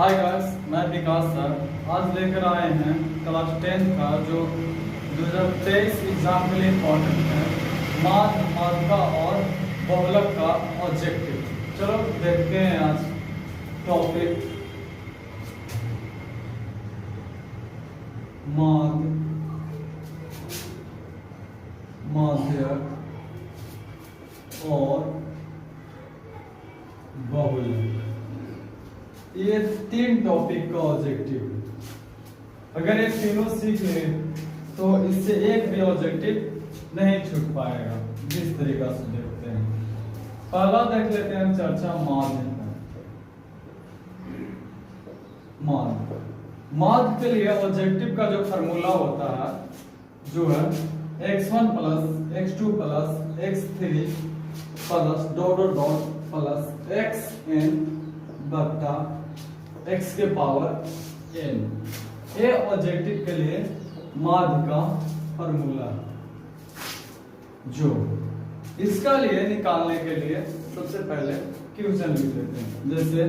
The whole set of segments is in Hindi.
हाय गाइस, मैं विकास सर आज लेकर आए हैं क्लास 10 का जो 2023 एग्जाम के लिए इम्पोर्टेंट है माध्यिका और बहुलक का ऑब्जेक्टिव। चलो देखते हैं आज टॉपिक माध्यक और बहुलक, ये तीन टॉपिक का ऑब्जेक्टिव। अगर ये तीनों सीख ले तो इससे एक भी ऑब्जेक्टिव नहीं छूट पाएगा। जिस तरीका से देखते हैं, पहला देख लेते हैं चर्चा माध्य के लिए ऑब्जेक्टिव का जो फार्मूला होता है जो है x1 plus x2 plus x3 plus dot dot dot plus xn बटा x के पावर n। ये ऑब्जेक्टिव के लिए माध्य का फार्मूला जो इसका लिए निकालने के लिए सबसे पहले क्वेश्चन लिख लेते हैं। जैसे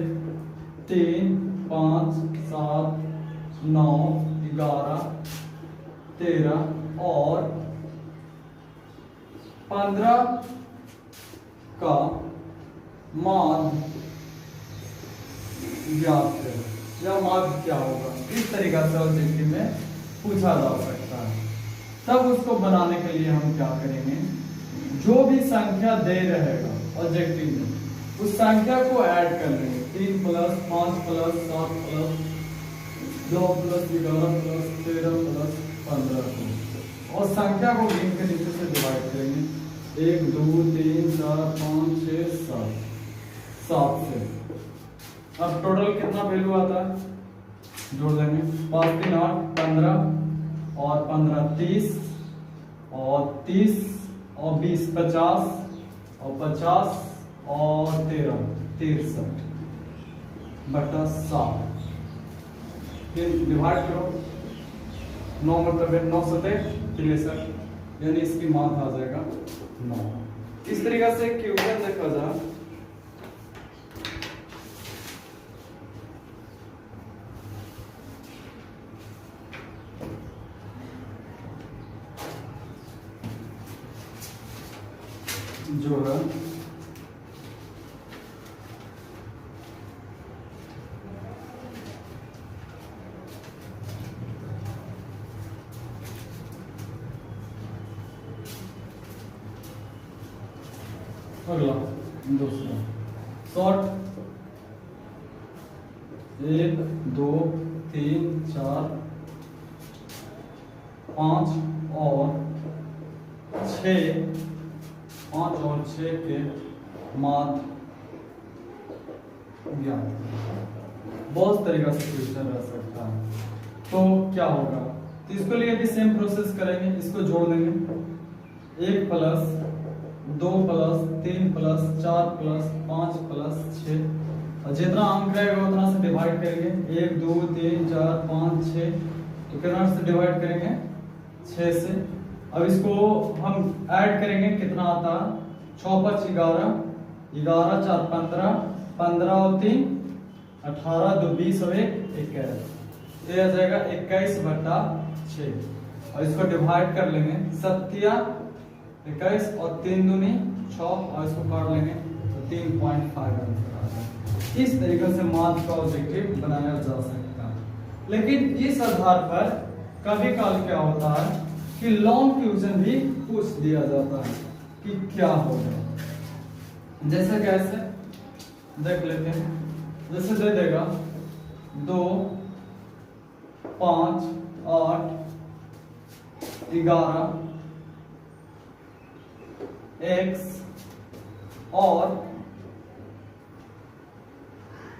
3, 5, 7, 9, 11, 13 और 15 का माध्य ज्ञात है या माध्य क्या होगा, इस तरीका से ऑब्जेक्टिव में पूछा जा सकता है। तब उसको बनाने के लिए हम क्या करेंगे, जो भी संख्या दे रहेगा ऑब्जेक्टिव में उस संख्या को ऐड कर लेंगे। 3 plus 5 plus 7 plus 2 plus 11 plus 13 plus 15 को, और संख्या को गिन के नीचे से डिवाइड करेंगे। 1 2 3 4 5 6 7 से। अब टोटल कितना वैल्यू आता है, जोड़ देंगे। 5 3 8 15 और 15 30 और 30 और 20 50 और 50 और 13 63 बटा 7। फिर डिवाइड करो। 9 मतलब 9 7 63, यानी इसकी मान आ जाएगा 9। इस तरीका से क्वेश्चन देखा जाए जो है अगला दूसरा शॉर्ट 1 2 3 4 5 और 6 5 और 6 के माध्य ज्ञात। बहुत तरीका से क्वेश्चन रह सकता है। तो क्या होगा, तो इसके लिए भी सेम प्रोसेस करेंगे। इसको जोड़ देंगे। 1 plus 2 plus 3 plus 4 plus 5 plus 6, और जितना अंक रहेगा उतना से डिवाइड करेंगे। 1 2 3 4 5 6, तो कितना से डिवाइड करेंगे, 6 से। अब इसको हम ऐड करेंगे, कितना आता है, 6 5 11 11 4 15 15 और 3 18 2 20 और 1 21। ये आ जाएगा 21 बटा 6, और इसको डिवाइड कर लेंगे। 7 21 और 3 दूनी 6, और इसको काट लेंगे तो 3.5 आंसर आ जाएगा। इस तरीके से माध्य का ऑब्जेक्टिव बनाया जा सकता है। लेकिन इस आधार पर कभी काल क्या होता है कि लॉन्ग क्वेश्चन भी पूछ दिया जाता है कि क्या होगा। जैसे कैसे देख लेते हैं। जैसे दे देगा 2 5 8 11 x और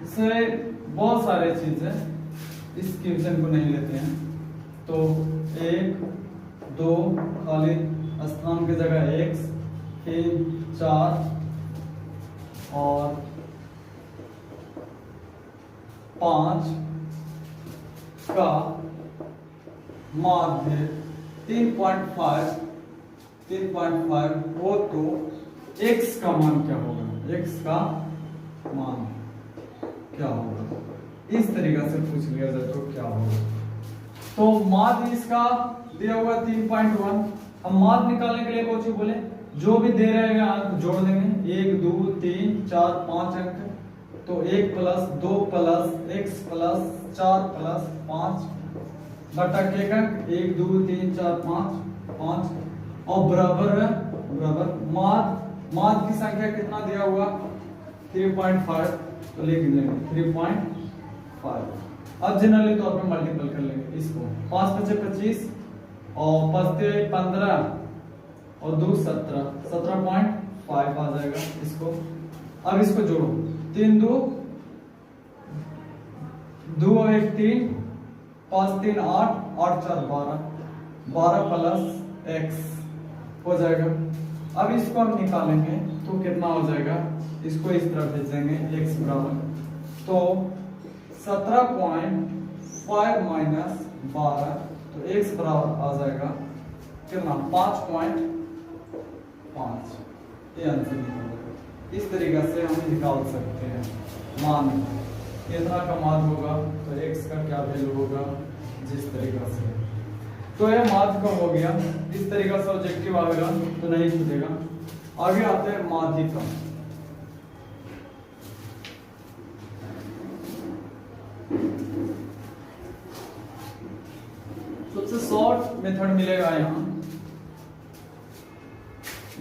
इससे बहुत सारे चीजें, इस क्वेश्चन को नहीं लेते हैं। तो 1 2 खाली स्थान की जगह x, 3 4 और 5 का माध्य 3.5 हो तो x का मान क्या होगा, x का मान क्या होगा, इस तरीका से पूछ लिया जाए तो क्या होगा। तो माध्य इसका दिया हुआ 3.1। हम माध्य निकालने के लिए कुछ बोले जो भी दे रहे हैं अंक जोड़ देंगे, 1 2 3 4 5 अंक। तो 1 plus 2 plus x plus 4 plus 5 बटा के अंक 1 2 3 4 5 और बराबर है बराबर माध्य की संख्या कितना दिया हुआ 3.5, तो लिख देंगे 3.5। अब जनरली तौर पे मल्टीपल कर लेंगे इसको, 5 5 25 और 5 15 और 2 17, 17.5 आ जाएगा इसको। अब इसको जोड़ो, 3 2 2 और 1 3, 5 3 8, 8 4 12, 12 प्लस x हो जाएगा। अब इसको हम निकालेंगे तो कितना हो जाएगा, इसको इस तरफ भेजेंगे x बराबर, तो 17.5 माइनस 12, तो x बराबर आ जाएगा कितना 5.5। ये आंसर निकलेगा। इस तरीका से हम निकाल सकते हैं मान कितना का मान होगा तो x का क्या वैल्यू होगा जिस तरीका से। तो यह माध्य का हो गया। इस तरीका से ऑब्जेक्टिव आएगा तो नहीं पूछेगा। आगे आते हैं माध्य का। सबसे शॉर्ट मेथड मिलेगा यहाँ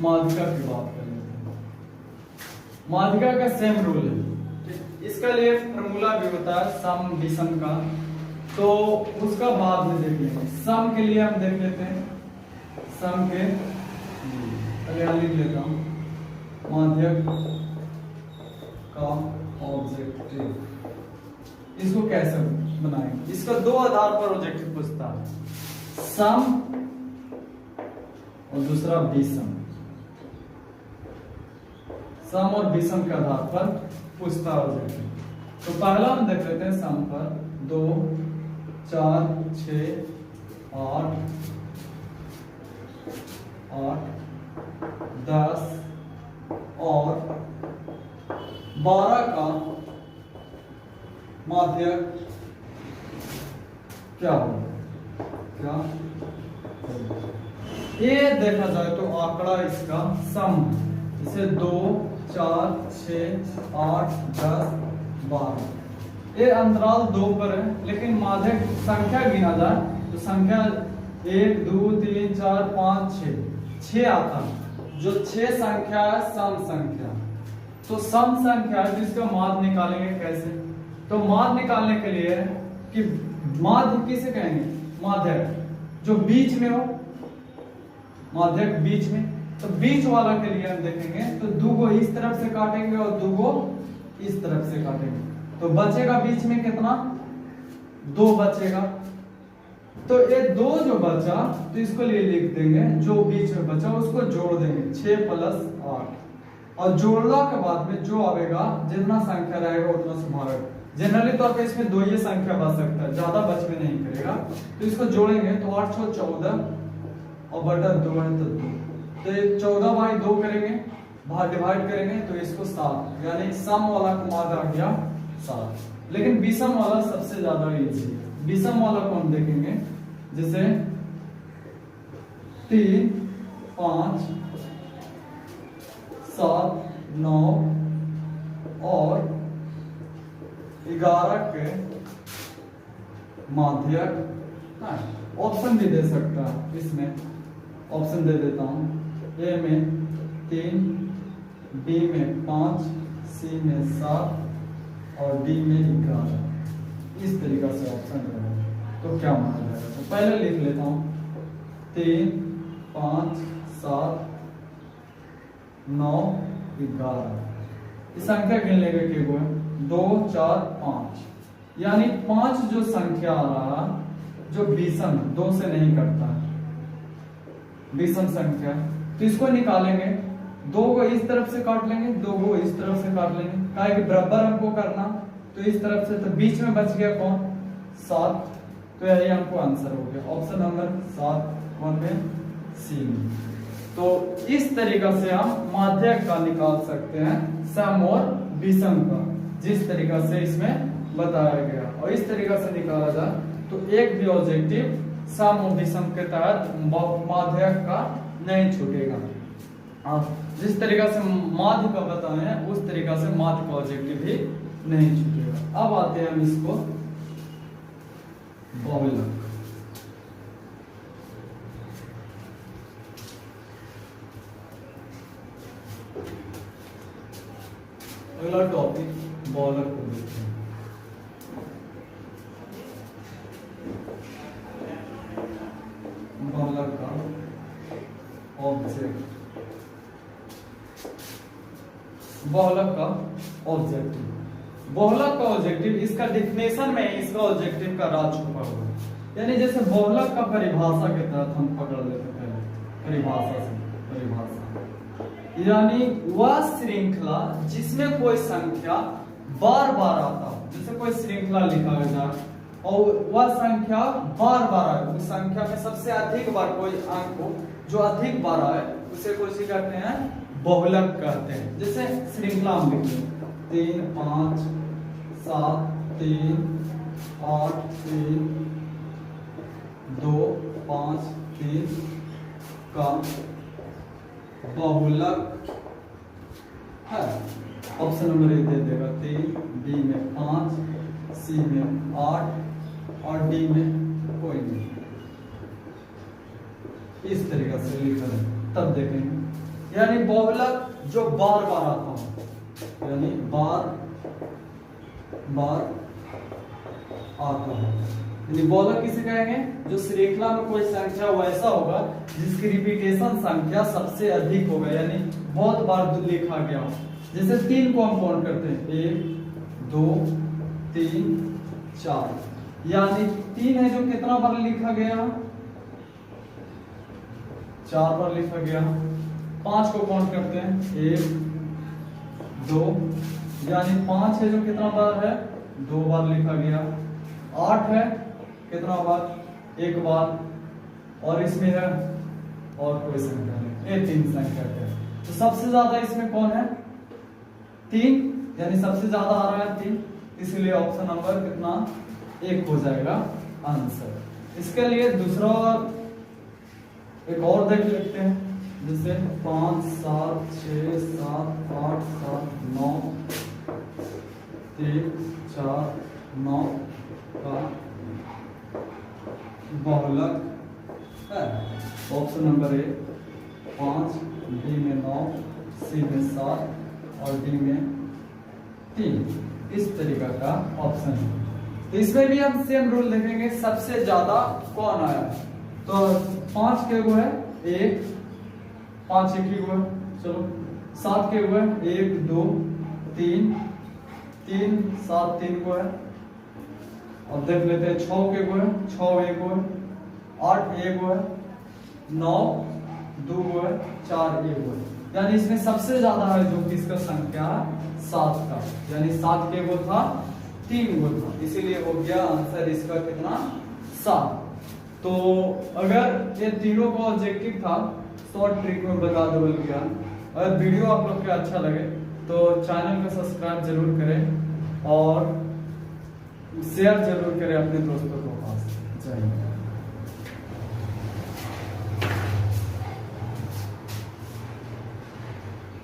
माध्यिका की बात करेंगे। माध्यिका का सेम रूल है, इसका लिए फॉर्मूला भी होता है सम विषम का, तो उसका बाद में देख लेंगे। सम के लिए हम देख लेते हैं, सम के पहले लिख लेता हूं माध्यक का ऑब्जेक्टिव। इसको कैसे बनाएंगे, इसका दो आधार पर ऑब्जेक्टिव पूछता है, सम और दूसरा विषम। सम और विषम के आधार पर पूछता है ऑब्जेक्टिव। तो पहला हम देख लेते हैं सम पर, 2 4 6 8 8 10 और 12 का माध्यक क्या होगा, क्या ये देखा जाए तो आंकड़ा इसका सम, इसे 2 4 6 8 10 12, ये अंतराल 2 पर है, लेकिन माध्यक संख्या गिना जाए तो संख्या 1 2 3 4 5 6 आता है। जो 6 संख्या है सम संख्या, तो सम संख्या जिसका माध्य निकालेंगे कैसे, तो माध्य निकालने के लिए कि माध्य किसे कहेंगे, माध्यक जो बीच में हो, माध्यक बीच में, तो बीच वाला के लिए हम देखेंगे तो 2 को इस तरफ से काटेंगे और 2 को इस तरफ से काटेंगे, तो बचेगा बीच में कितना 2 बचेगा। तो ये 2 जो बचा तो इसको लिए लिख देंगे, जो बीच में बचा उसको जोड़ देंगे 6 प्लस 8, और जोड़ने के बाद में जो आएगा जितना संख्या रहेगा उतना से भाग। जनरली तौर पे इसमें 2 ही संख्या बच सकता है, ज्यादा बच में नहीं करेगा, तो इसको जोड़ेंगे तो 8 6 14 और बटा 2 है तो 2, तो 14/2 करेंगे, भाग डिवाइड करेंगे तो इसको 7, यानी सम वाला को माध्य आ गया 7। लेकिन विषम वाला सबसे ज्यादा इजी है। विषम वाला को हम देखेंगे जैसे 3 5 7 9 और 11 के माध्यक। ऑप्शन भी दे सकता है, इसमें ऑप्शन दे देता हूं, ए में 3, बी में 5, सी में 7 और डी में 11। इस तरीका से ऑप्शन रहेगा तो क्या माना जाएगा, तो पहले लिख लेता हूं 3 5 7 9 11। इस संख्या गिन लेंगे कि वो 2 4 5, यानी 5 जो संख्या आ रहा जो विषम 2 से नहीं कटता है, विषम संख्या, तो इसको निकालेंगे। 2 को इस तरफ से काट लेंगे, 2 को इस तरफ से काट लेंगे, कहा कि बराबर हमको करना, तो इस तरफ से, तो बीच में बच गया कौन 7, तो यही हमको आंसर हो गया ऑप्शन नंबर 7 कौन में सी में। तो इस तरीका से हम माध्यक का निकाल सकते हैं सम और विषम का, जिस तरीका से इसमें बताया गया। और इस तरीका से निकाला जाए तो एक भी ऑब्जेक्टिव सम ऑफ द सम के तहत माध्यक का नहीं छूटेगा। आप जिस तरीका से माध्य का बताए हैं उस तरीका से माध्य का ऑब्जेक्टिव भी नहीं छूटेगा। अब आते हैं हम इसको बहुलक। अगला टॉपिक बहुलक को देखते हैं। बहुलक का ऑब्जेक्ट, बहुलक का ऑब्जेक्टिव, बहुलक का ऑब्जेक्टिव, इसका डिफिनेशन में इसका ऑब्जेक्टिव का राज छुपा हुआ है। यानी जैसे बहुलक का परिभाषा के तहत हम पकड़ लेते पहले परिभाषा से, परिभाषा यानी वह श्रृंखला जिसमें कोई संख्या बार बार आता हो। जैसे कोई श्रृंखला लिखा जाए और वह संख्या बार बार आए, उस संख्या में सबसे अधिक बार कोई अंक हो जो अधिक बार आए उसे कोई कहते हैं बहुलक कहते हैं। जैसे श्रृंखला हम लिखते हैं 3 5 7 3 8 3 2 5 3 का बहुलक है। ऑप्शन नंबर ए दे देगा 3, बी में 5, सी में 8 और डी में कोई नहीं। इस तरीका से लिखा है तब देखेंगे। यानी बहुलक जो बार बार आता हो, यानी बार बार आता है, यानी बहुलक किसे कहेंगे? जो श्रृंखला में कोई संख्या वैसा होगा जिसकी रिपीटेशन संख्या सबसे अधिक होगा, यानी बहुत बार लिखा गया हो। जैसे 3 को हम काउंट करते हैं 1 2 3 4, यानी 3 है जो कितना बार लिखा गया? 4 बार लिखा गया। 5 को काउंट करते हैं 1 2, यानी 5 है जो कितना बार है? 2 बार लिखा गया। 8 है कितना बार? 1 बार। और इसमें है और कोई संख्या नहीं, ये 3 संख्या है। तो सबसे ज्यादा इसमें कौन है? 3, यानी सबसे ज्यादा आ रहा है 3, इसलिए ऑप्शन नंबर कितना? 1 हो जाएगा आंसर। इसके लिए दूसरा एक और देख लेते हैं। जैसे 5 7 6 7 8 7 9 3 4 9 का बहुलक है। ऑप्शन नंबर ए 5, बी में 9, सी में 7 और डी में 3। इस तरीका का ऑप्शन है। तो इसमें भी हम सेम रूल देखेंगे, सबसे ज्यादा कौन आया। तो 5 के हुए 1, 5 1 ही हुआ, चलो 7 के हुए 1 2 3 3 7 3 को है। अब देख लेते हैं 6 के हुए 6 1 हुए, 8 1 हुए, 9 2 हुए, 4 1 हुए। यानी इसमें सबसे ज्यादा है जो कि इसका संख्या 7 का, यानी 7 के वो था 3 वो था, इसीलिए हो गया आंसर इसका कितना? 7। तो अगर ये तीनों का ऑब्जेक्टिव था शॉर्ट ट्रिक में बता दो गया। अगर वीडियो आप लोग को अच्छा लगे तो चैनल को सब्सक्राइब जरूर करें और शेयर जरूर करें अपने दोस्तों को पास। जय हिंद।